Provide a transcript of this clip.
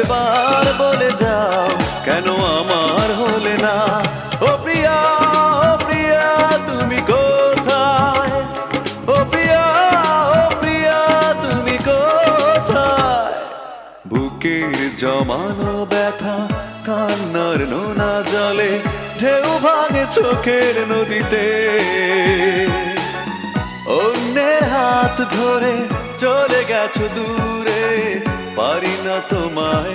একবার বলে যাও কেন আমার হলে না। ও প্রিয়া, ও প্রিয়া তুমি কোথায়? ও প্রিয়া, ও প্রিয়া তুমি কোথায়? বুকের জমানো ব্যথা কান্নার নোনা জলে ঢেউ ভাঙে চোখের নদীতে। অন্যের হাত ধরে চলে গেছো দূরে, পারি না তোমায়